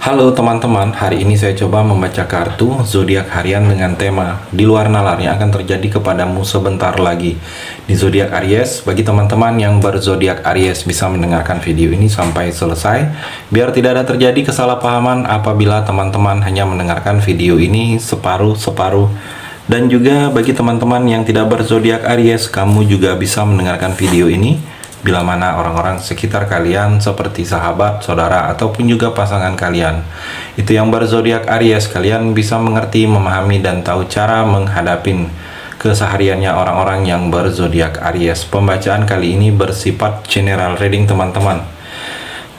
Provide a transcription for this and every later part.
Halo teman-teman, hari ini saya coba membaca kartu zodiak harian dengan tema di luar nalar yang akan terjadi kepadamu sebentar lagi di zodiak Aries. Bagi teman-teman yang berzodiak Aries bisa mendengarkan video ini sampai selesai biar tidak ada terjadi kesalahpahaman apabila teman-teman hanya mendengarkan video ini separuh-separuh. Dan juga bagi teman-teman yang tidak berzodiak Aries, kamu juga bisa mendengarkan video ini bila mana orang-orang sekitar kalian seperti sahabat, saudara, ataupun juga pasangan kalian itu yang berzodiak Aries, kalian bisa mengerti, memahami, dan tahu cara menghadapin kesehariannya orang-orang yang berzodiak Aries. Pembacaan kali ini bersifat general reading teman-teman.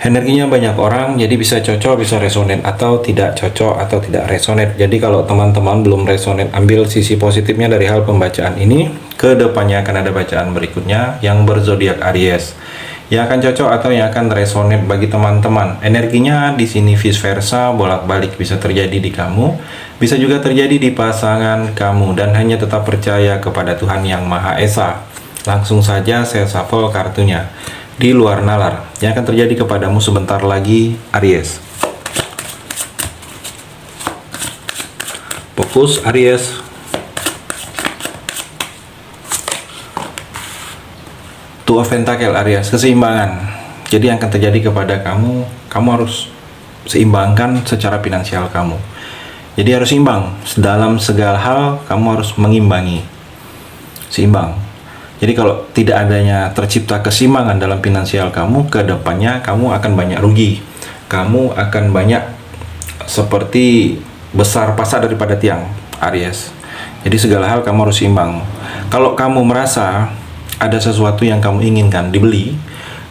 Energinya banyak orang, jadi bisa cocok, bisa resonate, atau tidak cocok, atau tidak resonate. Jadi kalau teman-teman belum resonate, ambil sisi positifnya dari hal pembacaan ini. Kedepannya akan ada bacaan berikutnya yang berzodiak Aries, yang akan cocok atau yang akan resonate bagi teman-teman. Energinya di sini vice versa, bolak-balik bisa terjadi di kamu, bisa juga terjadi di pasangan kamu, dan hanya tetap percaya kepada Tuhan Yang Maha Esa. Langsung saja saya shuffle kartunya. Di luar nalar yang akan terjadi kepadamu sebentar lagi, Aries. Fokus Aries. Two of Pentacle Aries, keseimbangan. Jadi yang akan terjadi kepada kamu harus seimbangkan secara finansial kamu. Jadi harus seimbang dalam segala hal, kamu harus mengimbangi, seimbang. Jadi kalau tidak adanya tercipta keseimbangan dalam finansial kamu, ke depannya kamu akan banyak rugi. Kamu akan banyak seperti besar pasak daripada tiang, Aries. Jadi segala hal kamu harus seimbang. Kalau kamu merasa ada sesuatu yang kamu inginkan dibeli,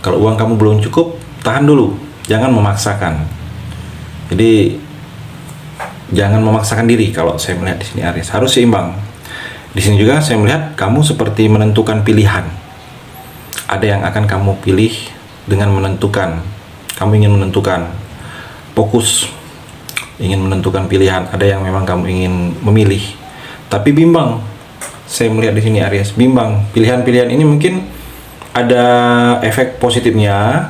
kalau uang kamu belum cukup, tahan dulu. Jangan memaksakan. Jadi jangan memaksakan diri kalau saya melihat di sini Aries. Harus seimbang. Di sini juga saya melihat kamu seperti menentukan pilihan. Ada yang akan kamu pilih dengan menentukan. Kamu ingin menentukan, fokus, ingin menentukan pilihan. Ada yang memang kamu ingin memilih, tapi bimbang. Saya melihat di sini Aries, bimbang. Pilihan-pilihan ini mungkin ada efek positifnya.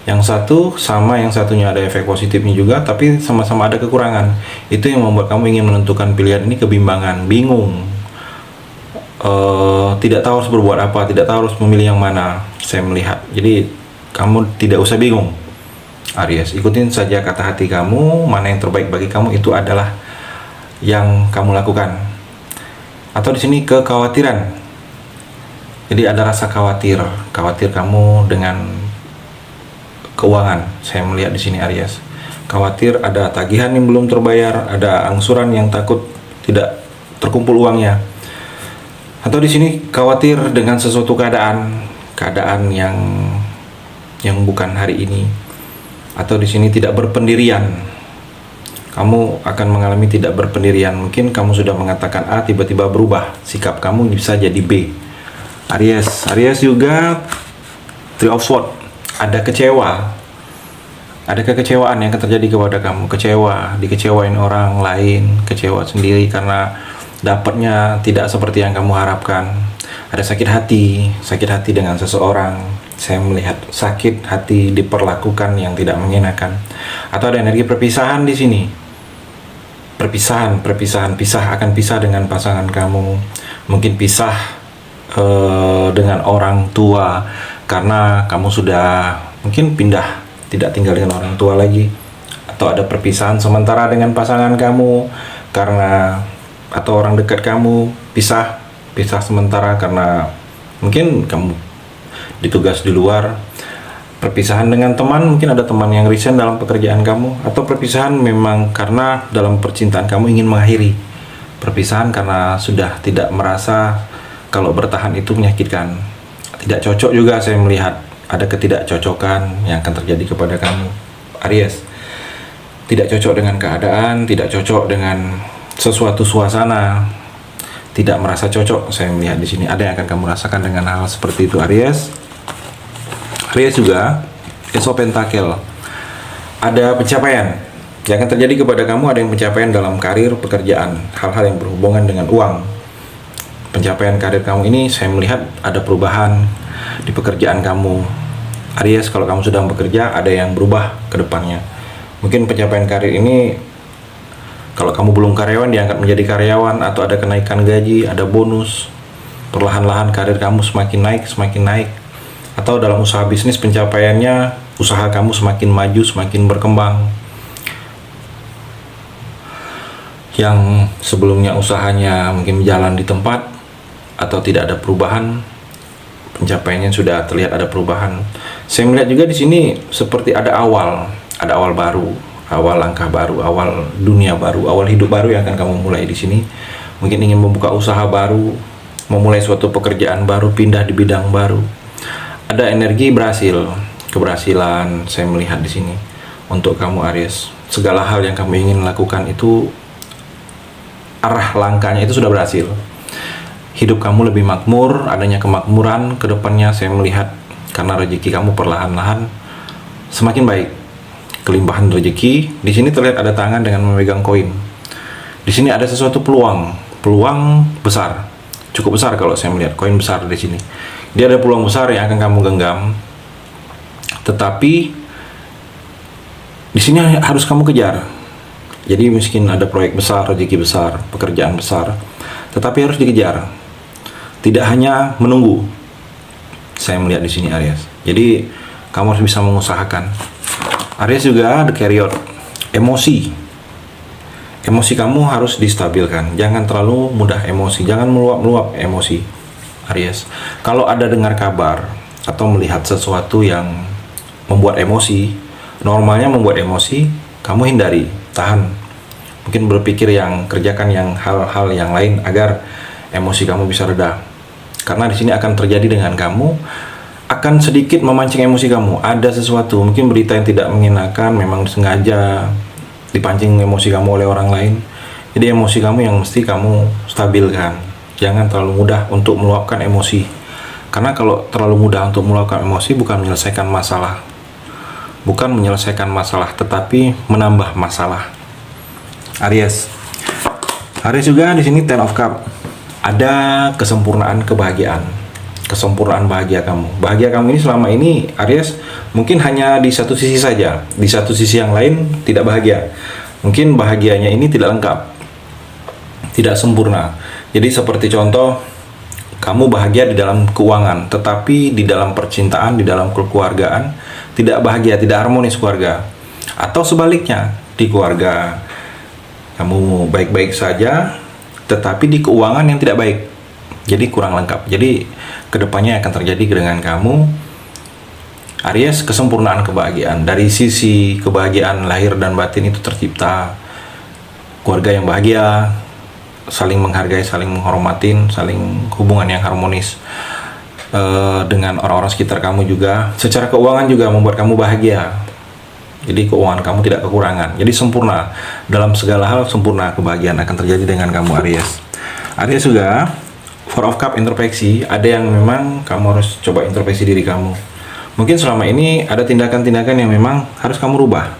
Yang satu sama yang satunya ada efek positifnya juga, tapi sama-sama ada kekurangan. Itu yang membuat kamu ingin menentukan pilihan ini kebimbangan, bingung. Tidak tahu harus berbuat apa, tidak tahu harus memilih yang mana. Saya melihat, jadi kamu tidak usah bingung, Aries. Ikutin saja kata hati kamu, mana yang terbaik bagi kamu itu adalah yang kamu lakukan. Atau di sini kekhawatiran. Jadi ada rasa khawatir kamu dengan keuangan. Saya melihat di sini Aries, khawatir ada tagihan yang belum terbayar, ada angsuran yang takut tidak terkumpul uangnya. Atau di sini khawatir dengan sesuatu keadaan yang bukan hari ini. Atau di sini tidak berpendirian. Kamu akan mengalami tidak berpendirian. Mungkin kamu sudah mengatakan A, tiba-tiba berubah. Sikap kamu bisa jadi B. Aries juga Three of Swords. Ada kecewa. Ada kekecewaan yang akan terjadi kepada kamu. Kecewa, dikecewain orang lain, kecewa sendiri karena dapatnya tidak seperti yang kamu harapkan. Ada sakit hati dengan seseorang. Saya melihat sakit hati diperlakukan yang tidak mengenakan. Atau ada energi perpisahan di sini. Perpisahan, akan pisah dengan pasangan kamu. Mungkin pisah dengan orang tua karena kamu sudah mungkin pindah, tidak tinggal dengan orang tua lagi. Atau ada perpisahan sementara dengan pasangan kamu karena, atau orang dekat kamu pisah sementara karena mungkin kamu ditugas di luar. Perpisahan dengan teman, mungkin ada teman yang resign dalam pekerjaan kamu. Atau perpisahan memang karena dalam percintaan kamu ingin mengakhiri. Perpisahan karena sudah tidak merasa kalau bertahan itu menyakitkan. Tidak cocok juga saya melihat. Ada ketidakcocokan yang akan terjadi kepada kamu, Aries. Tidak cocok dengan keadaan, tidak cocok dengan sesuatu suasana, tidak merasa cocok. Saya melihat di sini ada yang akan kamu rasakan dengan hal seperti itu, Aries. Aries juga Ace of Pentacle. Ada pencapaian yang akan terjadi kepada kamu. Ada yang pencapaian dalam karir, pekerjaan, hal-hal yang berhubungan dengan uang. Pencapaian karir kamu ini saya melihat ada perubahan di pekerjaan kamu, Aries. Kalau kamu sedang bekerja, ada yang berubah ke depannya. Mungkin pencapaian karir ini, kalau kamu belum karyawan diangkat menjadi karyawan, atau ada kenaikan gaji, ada bonus, perlahan-lahan karir kamu semakin naik, atau dalam usaha bisnis pencapaiannya, usaha kamu semakin maju, semakin berkembang. Yang sebelumnya usahanya mungkin jalan di tempat atau tidak ada perubahan, pencapaiannya sudah terlihat ada perubahan. Saya melihat juga di sini seperti ada awal baru, awal langkah baru, awal dunia baru, awal hidup baru yang akan kamu mulai di sini. Mungkin ingin membuka usaha baru, memulai suatu pekerjaan baru, pindah di bidang baru. Ada energi keberhasilan saya melihat di sini untuk kamu Aries. Segala hal yang kamu ingin lakukan itu, arah langkahnya itu sudah berhasil. Hidup kamu lebih makmur, adanya kemakmuran ke depannya saya melihat, karena rezeki kamu perlahan-lahan semakin baik. Kelimpahan rezeki. Di sini terlihat ada tangan dengan memegang koin. Di sini ada sesuatu peluang besar, cukup besar kalau saya melihat koin besar di sini. Dia ada peluang besar yang akan kamu genggam. Tetapi di sini harus kamu kejar. Jadi mungkin ada proyek besar, rezeki besar, pekerjaan besar, tetapi harus dikejar. Tidak hanya menunggu. Saya melihat di sini Aries. Jadi kamu harus bisa mengusahakan. Aries juga ada carrier, emosi. Emosi kamu harus distabilkan. Jangan terlalu mudah emosi, jangan meluap-meluap emosi Aries. Kalau ada dengar kabar atau melihat sesuatu yang membuat emosi, normalnya membuat emosi, kamu hindari, tahan. Mungkin berpikir kerjakan hal-hal yang lain agar emosi kamu bisa reda. Karena di sini akan terjadi dengan kamu, akan sedikit memancing emosi kamu. Ada sesuatu, mungkin berita yang tidak mengenakan, memang sengaja dipancing emosi kamu oleh orang lain. Jadi emosi kamu yang mesti kamu stabilkan. Jangan terlalu mudah untuk meluapkan emosi. Karena kalau terlalu mudah untuk meluapkan emosi, bukan menyelesaikan masalah, tetapi menambah masalah. Aries juga di sini Ten of Cup. Ada kesempurnaan kebahagiaan, kesempurnaan bahagia kamu. Bahagia kamu ini selama ini Aries mungkin hanya di satu sisi saja. Di satu sisi yang lain tidak bahagia. Mungkin bahagianya ini tidak lengkap, tidak sempurna. Jadi seperti contoh, kamu bahagia di dalam keuangan, tetapi di dalam percintaan, di dalam kekeluargaan tidak bahagia, tidak harmonis keluarga. Atau sebaliknya, di keluarga kamu baik-baik saja, tetapi di keuangan yang tidak baik, jadi kurang lengkap. Jadi kedepannya akan terjadi dengan kamu Aries kesempurnaan kebahagiaan. Dari sisi kebahagiaan lahir dan batin itu tercipta keluarga yang bahagia, saling menghargai, saling menghormatin, saling hubungan yang harmonis dengan orang-orang sekitar kamu juga. Secara keuangan juga membuat kamu bahagia. Jadi keuangan kamu tidak kekurangan. Jadi sempurna. Dalam segala hal sempurna kebahagiaan akan terjadi dengan kamu Aries. Aries juga Four of Cup introspeksi. Ada yang memang kamu harus coba introspeksi diri kamu. Mungkin selama ini ada tindakan-tindakan yang memang harus kamu rubah.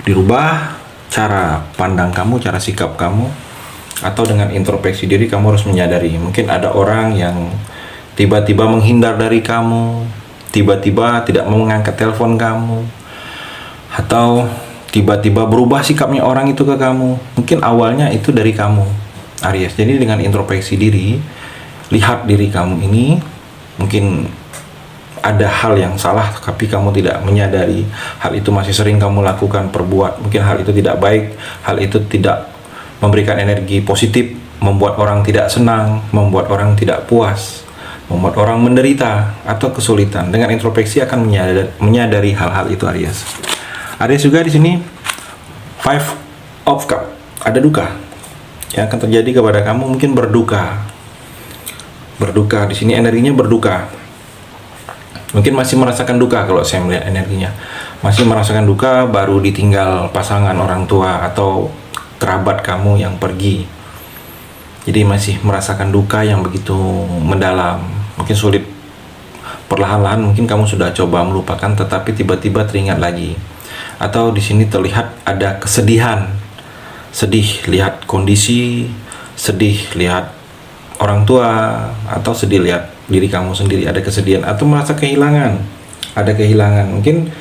Dirubah cara pandang kamu, cara sikap kamu. Atau dengan introspeksi diri kamu harus menyadari. Mungkin ada orang yang tiba-tiba menghindar dari kamu, tiba-tiba tidak mau mengangkat telepon kamu, atau tiba-tiba berubah sikapnya orang itu ke kamu. Mungkin awalnya itu dari kamu Aries. Jadi dengan introspeksi diri, lihat diri kamu ini, mungkin ada hal yang salah tapi kamu tidak menyadari. Hal itu masih sering kamu lakukan, perbuat. Mungkin hal itu tidak baik, hal itu tidak memberikan energi positif, membuat orang tidak senang, membuat orang tidak puas, membuat orang menderita atau kesulitan. Dengan introspeksi akan menyadari hal-hal itu Aries. Aries juga di sini Five of Cup. Ada duka yang akan terjadi kepada kamu, mungkin berduka. Berduka di sini energinya berduka. Mungkin masih merasakan duka kalau saya melihat energinya. Masih merasakan duka, baru ditinggal pasangan, orang tua atau kerabat kamu yang pergi. Jadi masih merasakan duka yang begitu mendalam. Mungkin sulit. Perlahan-lahan mungkin kamu sudah coba melupakan, tetapi tiba-tiba teringat lagi. Atau di sini terlihat ada kesedihan, sedih lihat kondisi, sedih lihat orang tua, atau sedih lihat diri kamu sendiri, ada kesedihan atau merasa kehilangan, ada kehilangan. Mungkin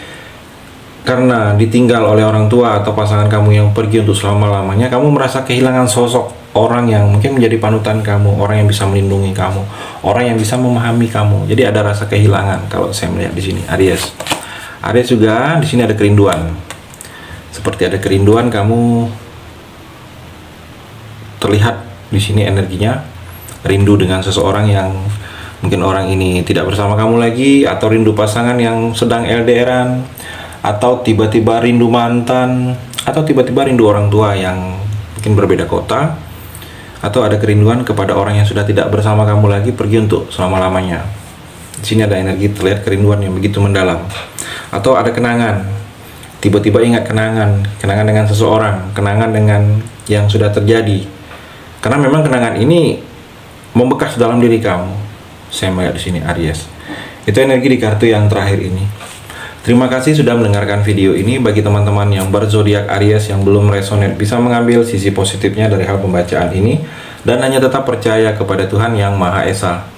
karena ditinggal oleh orang tua atau pasangan kamu yang pergi untuk selama-lamanya, kamu merasa kehilangan sosok orang yang mungkin menjadi panutan kamu, orang yang bisa melindungi kamu, orang yang bisa memahami kamu. Jadi ada rasa kehilangan kalau saya melihat di sini, Aries. Aries juga di sini ada kerinduan. Seperti ada kerinduan, kamu terlihat di sini energinya rindu dengan seseorang yang mungkin orang ini tidak bersama kamu lagi, atau rindu pasangan yang sedang LDRan, atau tiba-tiba rindu mantan, atau tiba-tiba rindu orang tua yang mungkin berbeda kota, atau ada kerinduan kepada orang yang sudah tidak bersama kamu lagi, pergi untuk selama-lamanya. Di sini ada energi terlihat kerinduan yang begitu mendalam. Atau ada kenangan, tiba-tiba ingat kenangan dengan seseorang, kenangan dengan yang sudah terjadi. Karena memang kenangan ini membekas dalam diri kamu. Saya melihat di sini, Aries. Itu energi di kartu yang terakhir ini. Terima kasih sudah mendengarkan video ini. Bagi teman-teman yang berzodiak Aries yang belum resonate, bisa mengambil sisi positifnya dari hal pembacaan ini dan hanya tetap percaya kepada Tuhan Yang Maha Esa.